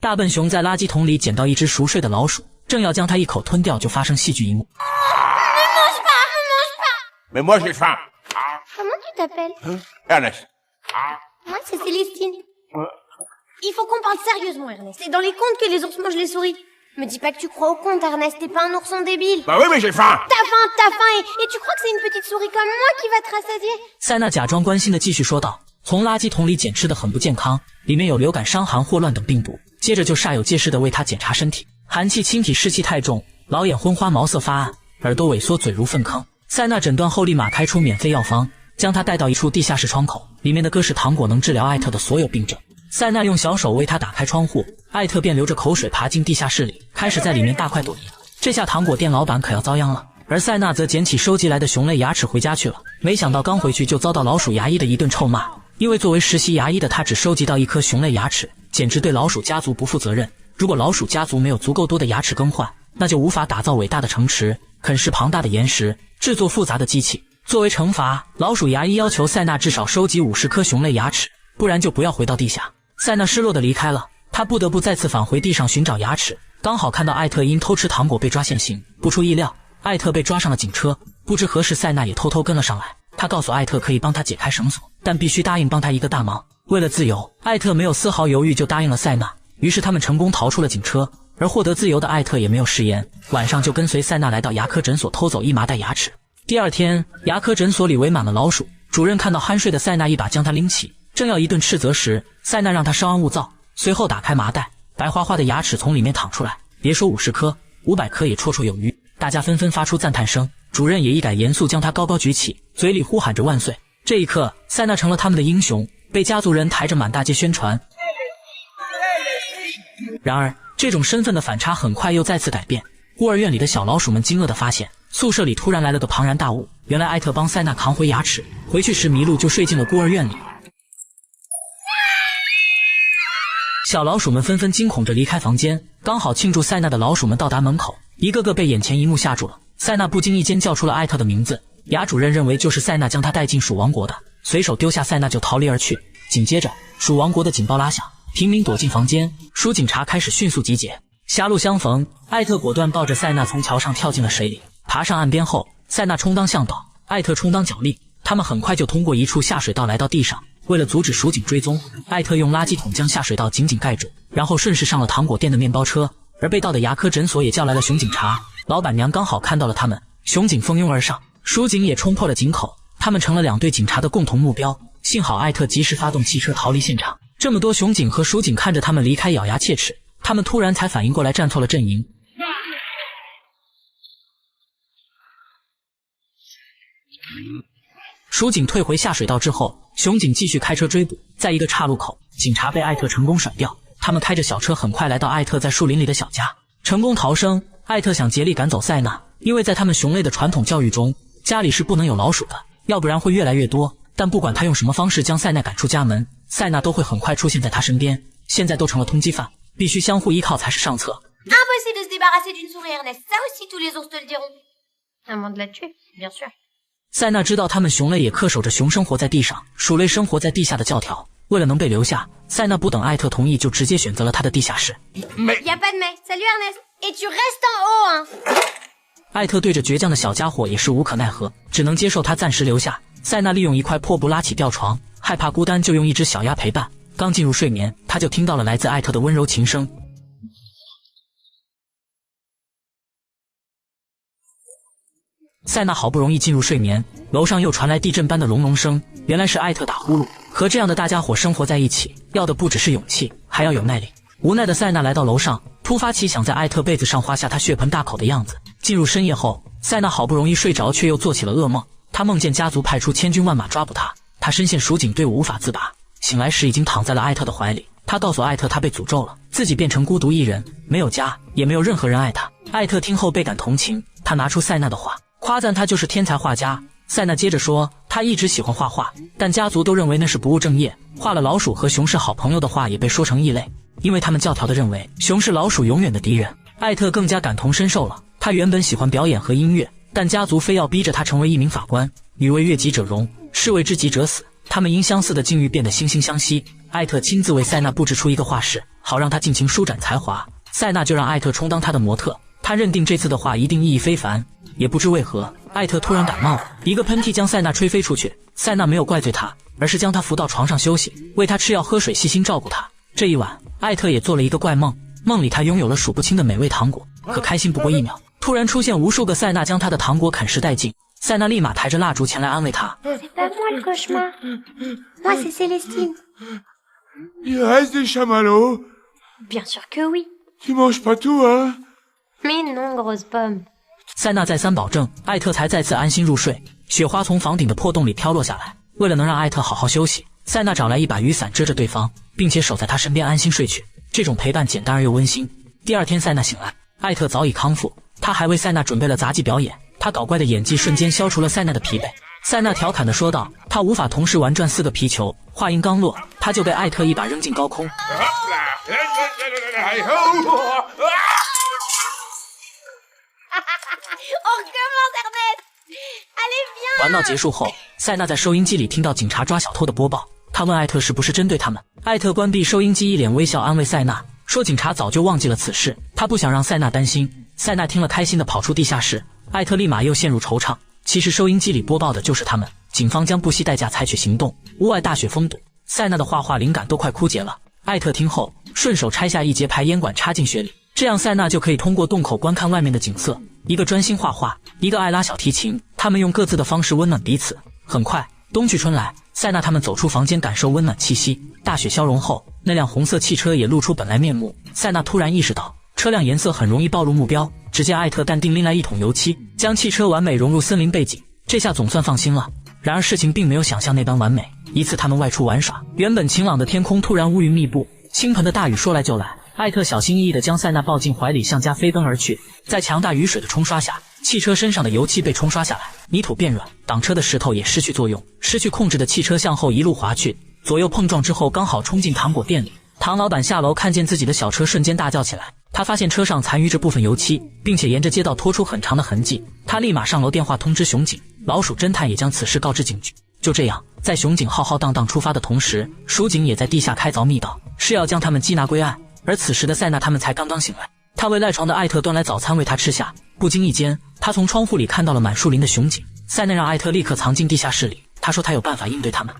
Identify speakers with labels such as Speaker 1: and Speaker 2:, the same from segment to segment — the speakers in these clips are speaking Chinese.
Speaker 1: 大笨熊在垃圾桶里捡到一只熟睡的老鼠，正要将它一口吞掉，就发生戏剧一幕。
Speaker 2: Mais moi j'ai faim.
Speaker 3: Comment tu t'appelles
Speaker 2: Ernest.
Speaker 3: Moi, c'est Célestine. Il faut qu'on parle sérieusement, Ernest. C'est dans les contes que les ours mangent les souris. Me dis pas que tu crois aux contes, Ernest. T'es pas un ourson débile.
Speaker 2: Bah oui, mais j'ai faim.
Speaker 3: T'as faim, et tu crois que c'est une petite souris comme moi qui va te rassasier?
Speaker 1: 塞娜假装关心的继续说道：“从垃圾桶里捡吃的很不健康，里面有流感、伤寒、霍乱等病毒。”接着就煞有介事的为他检查身体，寒气侵体，湿气太重，老眼昏花，毛色发暗，耳朵萎缩，嘴如粪坑。塞娜诊断后立马开出免费药方，将他带到一处地下室窗口，里面的各式糖果能治疗艾特的所有病症。塞娜用小手为他打开窗户，艾特便流着口水爬进地下室里，开始在里面大快朵颐。这下糖果店老板可要遭殃了。而塞娜则捡起收集来的熊类牙齿回家去了，没想到刚回去就遭到老鼠牙医的一顿臭骂，因为作为实习牙医的他只收集到一颗熊类牙齿，简直对老鼠家族不负责任。如果老鼠家族没有足够多的牙齿更换，那就无法打造伟大的城池，啃食庞大的岩石，制作复杂的机器。作为惩罚，老鼠牙医要求塞娜至少收集50颗熊类牙齿，不然就不要回到地下。塞娜失落地离开了，他不得不再次返回地上寻找牙齿，刚好看到艾特因偷吃糖果被抓现行。不出意料，艾特被抓上了警车，不知何时塞娜也偷偷跟了上来。他告诉艾特可以帮他解开绳索，但必须答应帮他一个大忙。为了自由，艾特没有丝毫犹豫就答应了塞娜，于是他们成功逃出了警车。而获得自由的艾特也没有食言，晚上就跟随塞娜来到牙科诊所偷走1麻袋牙齿。第二天，牙科诊所里围满了老鼠，主任看到酣睡的塞娜，一把将他拎起，正要一顿斥责时，塞娜让他稍安勿躁，随后打开麻袋，白花花的牙齿从里面淌出来，别说50颗，500颗也绰绰有余。大家纷纷发出赞叹声，主任也一改严肃，将他高高举起，嘴里呼喊着万岁。这一刻，塞娜成了他们的英雄，被家族人抬着满大街宣传。然而这种身份的反差很快又再次改变，孤儿院里的小老鼠们惊愕地发现，宿舍里突然来了个庞然大物，原来艾特帮塞娜扛回牙齿，回去时迷路就睡进了孤儿院里。小老鼠们纷纷惊恐着离开房间，刚好庆祝塞娜的老鼠们到达门口，一个个被眼前一幕吓住了。塞娜不经意间叫出了艾特的名字，牙主任认为就是塞娜将他带进鼠王国的，随手丢下塞娜就逃离而去。紧接着，鼠王国的警报拉响，平民躲进房间，鼠警察开始迅速集结。狭路相逢，艾特果断抱着塞娜从桥上跳进了水里。爬上岸边后，塞娜充当向导，艾特充当脚力，他们很快就通过一处下水道来到地上。为了阻止鼠警追踪，艾特用垃圾桶将下水道紧紧盖住，然后顺势上了糖果店的面包车。而被盗的牙科诊所也叫来了熊警察，老板娘刚好看到了他们，熊警蜂拥而上，鼠警也冲破了井口，他们成了2队警察的共同目标。幸好艾特及时发动汽车逃离现场，这么多熊警和鼠警看着他们离开，咬牙切齿。他们突然才反应过来，站错了阵营。鼠警退回下水道之后，熊警继续开车追捕，在一个岔路口，警察被艾特成功甩掉。他们开着小车很快来到艾特在树林里的小家，成功逃生。艾特想竭力赶走塞娜，因为在他们熊类的传统教育中，家里是不能有老鼠的，要不然会越来越多。但不管他用什么方式将塞娜赶出家门，塞娜都会很快出现在他身边。现在都成了通缉犯，必须相互依靠才是上策。
Speaker 3: Impossible de se débarrasser d'une souris, Ernest. Ça aussi, tous les ours te le diront. Avant de la tuer, bien sûr.
Speaker 1: 塞娜知道他们熊类也恪守着熊生活在地上，鼠类生活在地下的教条。为了能被留下，塞娜不等艾特同意，就直接选择了他的地下室。
Speaker 2: Mais...
Speaker 3: Y a pas de mais. Salut, Ernest. Et tu restes en haut, hein.
Speaker 1: 艾特对着倔强的小家伙也是无可奈何，只能接受他暂时留下。塞娜利用一块破布拉起吊床，害怕孤单就用一只小鸭陪伴。刚进入睡眠，他就听到了来自艾特的温柔琴声。塞娜好不容易进入睡眠，楼上又传来地震般的隆隆声，原来是艾特打呼噜。和这样的大家伙生活在一起，要的不只是勇气，还要有耐力。无奈的塞娜来到楼上，突发奇想在艾特被子上画下他血盆大口的样子。进入深夜后，塞娜好不容易睡着，却又做起了噩梦。她梦见家族派出千军万马抓捕她，她深陷鼠警队伍无法自拔。醒来时已经躺在了艾特的怀里，她告诉艾特她被诅咒了，自己变成孤独一人，没有家，也没有任何人爱她。艾特听后倍感同情，他拿出塞娜的画，夸赞她就是天才画家。塞娜接着说，她一直喜欢画画，但家族都认为那是不务正业，画了老鼠和熊是好朋友的画也被说成异类，因为他们教条的认为熊是老鼠永远的敌人。艾特更加感同身受了，他原本喜欢表演和音乐，但家族非要逼着他成为一名法官。女为悦己者容，士为知己者死，他们因相似的境遇变得惺惺相惜。艾特亲自为塞纳布置出一个画室，好让她尽情舒展才华。塞纳就让艾特充当她的模特，他认定这次的画一定意义非凡。也不知为何，艾特突然感冒了，一个喷嚏将塞纳吹飞出去。塞纳没有怪罪他，而是将他扶到床上休息，为他吃药喝水，细心照顾他。这一晚，艾特也做了一个怪梦，梦里他拥有了数不清的美味糖果，可开心不过1秒，突然出现无数个塞纳将他的糖果啃食殆尽。塞纳立马抬着蜡烛前来安慰他。
Speaker 3: C'est pas moi le cauchemar. Moi, c'est Célestine.
Speaker 2: Il reste des chamallows.
Speaker 3: Bien sûr que oui.
Speaker 2: Tu manges pas tout, hein?
Speaker 3: Mais non, grosse pomme.
Speaker 1: 塞纳再三保证，艾特才再次安心入睡。雪花从房顶的破洞里飘落下来，为了能让艾特好好休息，塞纳找来一把雨伞遮着对方，并且守在他身边安心睡去。这种陪伴简单而又温馨。第二天塞纳醒来，艾特早已康复，他还为塞纳准备了杂技表演。他搞怪的演技瞬间消除了塞纳的疲惫。塞纳调侃地说道：“他无法同时玩转4个皮球。”话音刚落，他就被艾特一把扔进高空。玩闹结束后，塞纳在收音机里听到警察抓小偷的播报，他问艾特是不是针对他们。艾特关闭收音机，一脸微笑安慰塞纳，说警察早就忘记了此事，他不想让塞纳担心。塞纳听了开心地跑出地下室，艾特立马又陷入惆怅。其实收音机里播报的就是他们，警方将不惜代价采取行动。屋外大雪封堵，塞纳的画灵感都快枯竭了。艾特听后顺手拆下一节排烟管插进雪里，这样塞纳就可以通过洞口观看外面的景色。一个专心画画，一个爱拉小提琴，他们用各自的方式温暖彼此。很快冬去春来，塞纳他们走出房间，感受温暖气息。大雪消融后，那辆红色汽车也露出本来面目。塞纳突然意识到车辆颜色很容易暴露目标，只见艾特淡定拎来一桶油漆，将汽车完美融入森林背景，这下总算放心了。然而事情并没有想象那般完美。一次他们外出玩耍，原本晴朗的天空突然乌云密布，倾盆的大雨说来就来。艾特小心翼翼地将塞纳抱进怀里，向家飞奔而去。在强大雨水的冲刷下，汽车身上的油漆被冲刷下来，泥土变软，挡车的石头也失去作用，失去控制的汽车向后一路滑去，左右碰撞之后刚好冲进糖果店里。唐老板下楼看见自己的小车，瞬间大叫起来。他发现车上残余着部分油漆，并且沿着街道拖出很长的痕迹。他立马上楼电话通知刑警，老鼠侦探也将此事告知警局。就这样，在刑警浩浩荡荡出发的同时，蜀警也在地下开凿密道，是要将他们缉拿归案。而此时的塞纳他们才刚刚醒来，他为赖床的艾特端来早餐喂他吃下。不经意间，他从窗户里看到了满树林的刑警。塞纳让艾特立刻藏进地下室里，他说他有办法应对他们。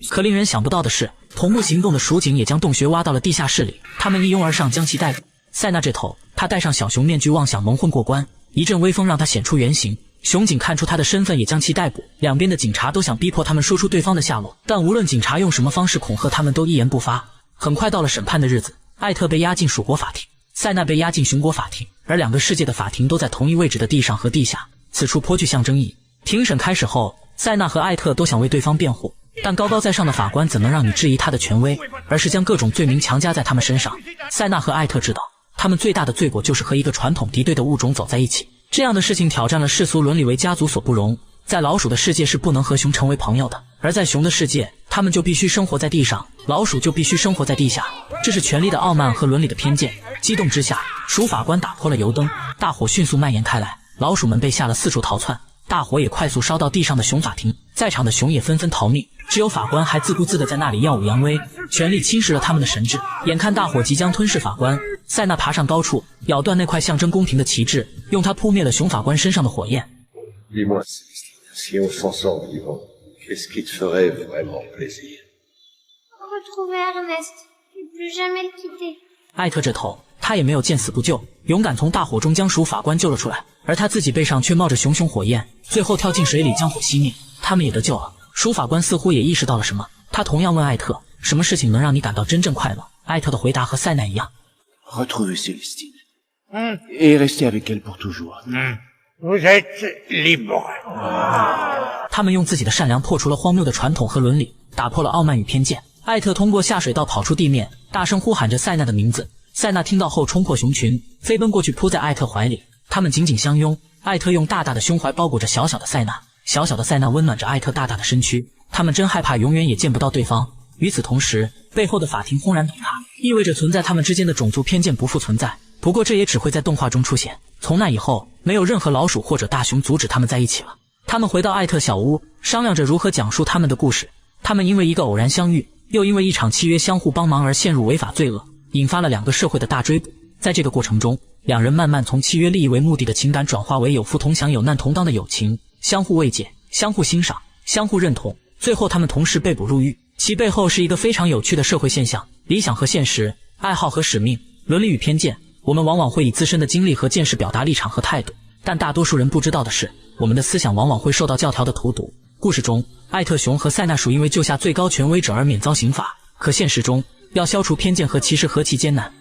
Speaker 1: 可令人想不到的是，同步行动的蜀警也将洞穴挖到了地下室里，他们一拥而上将其逮捕。塞纳这头，他戴上小熊面具，妄想蒙混过关，一阵微风让他显出原形。刑警看出他的身份，也将其逮捕。两边的警察都想逼迫他们说出对方的下落，但无论警察用什么方式恐吓他们，都一言不发。很快到了审判的日子，艾特被押进蜀国法庭，塞纳被押进熊国法庭，而两个世界的法庭都在同一位置的地上和地下，此处颇具象征意义。庭审开始后，塞纳和艾特都想为对方辩护，但高高在上的法官怎能让你质疑他的权威，而是将各种罪名强加在他们身上。塞纳和艾特知道，他们最大的罪过就是和一个传统敌对的物种走在一起。这样的事情挑战了世俗伦理，为家族所不容。在老鼠的世界是不能和熊成为朋友的，而在熊的世界，他们就必须生活在地上，老鼠就必须生活在地下。这是权力的傲慢和伦理的偏见。激动之下，鼠法官打破了油灯，大火迅速蔓延开来，老鼠们被吓得四处逃窜，大火也快速烧到地上的熊法庭，在场的熊也纷纷逃命，只有法官还自顾自地在那里耀武扬威，权力侵蚀了他们的神智。眼看大火即将吞噬法官，塞纳爬上高处，咬断那块象征公平的旗帜，用它扑灭了熊法官身上的火焰。
Speaker 4: Dis-moi, Célestine, si on s'en sort vivant, qu'est-ce qui te ferait vraiment plaisir?
Speaker 3: Retrouver Ernest, et plus jamais le quitter.
Speaker 1: 艾特这头，他也没有见死不救，勇敢从大火中将鼠法官救了出来，而他自己背上却冒着熊熊火焰，最后跳进水里将火熄灭。他们也得救了。鼠法官似乎也意识到了什么，他同样问艾特，什么事情能让你感到真正快乐？艾特的回答和塞纳一样。
Speaker 4: Retrouver Célestine. Et rester avec elle pour toujours.
Speaker 2: Vous êtes libre.
Speaker 1: 他们用自己的善良破除了荒谬的传统和伦理，打破了傲慢与偏见。艾特通过下水道跑出地面，大声呼喊着塞纳的名字。塞纳听到后冲破熊群，飞奔过去扑在艾特怀里，他们紧紧相拥。艾特用大大的胸怀包裹着小小的塞纳，小小的塞纳温暖着艾特大大的身躯。他们真害怕永远也见不到对方。与此同时，背后的法庭轰然倒塌，意味着存在他们之间的种族偏见不复存在。不过这也只会在动画中出现，从那以后，没有任何老鼠或者大熊阻止他们在一起了。他们回到艾特小屋，商量着如何讲述他们的故事。他们因为一个偶然相遇，又因为一场契约相互帮忙而陷入违法罪恶，引发了两个社会的大追捕。在这个过程中，两人慢慢从契约利益为目的的情感转化为有福同享有难同当的友情，相互慰藉，相互欣赏，相互认同。最后他们同时被捕入狱，其背后是一个非常有趣的社会现象：理想和现实，爱好和使命，伦理与偏见。我们往往会以自身的经历和见识表达立场和态度，但大多数人不知道的是，我们的思想往往会受到教条的荼毒。故事中，艾特熊和塞纳鼠因为救下最高权威者而免遭刑罚，可现实中，要消除偏见和歧视何其艰难。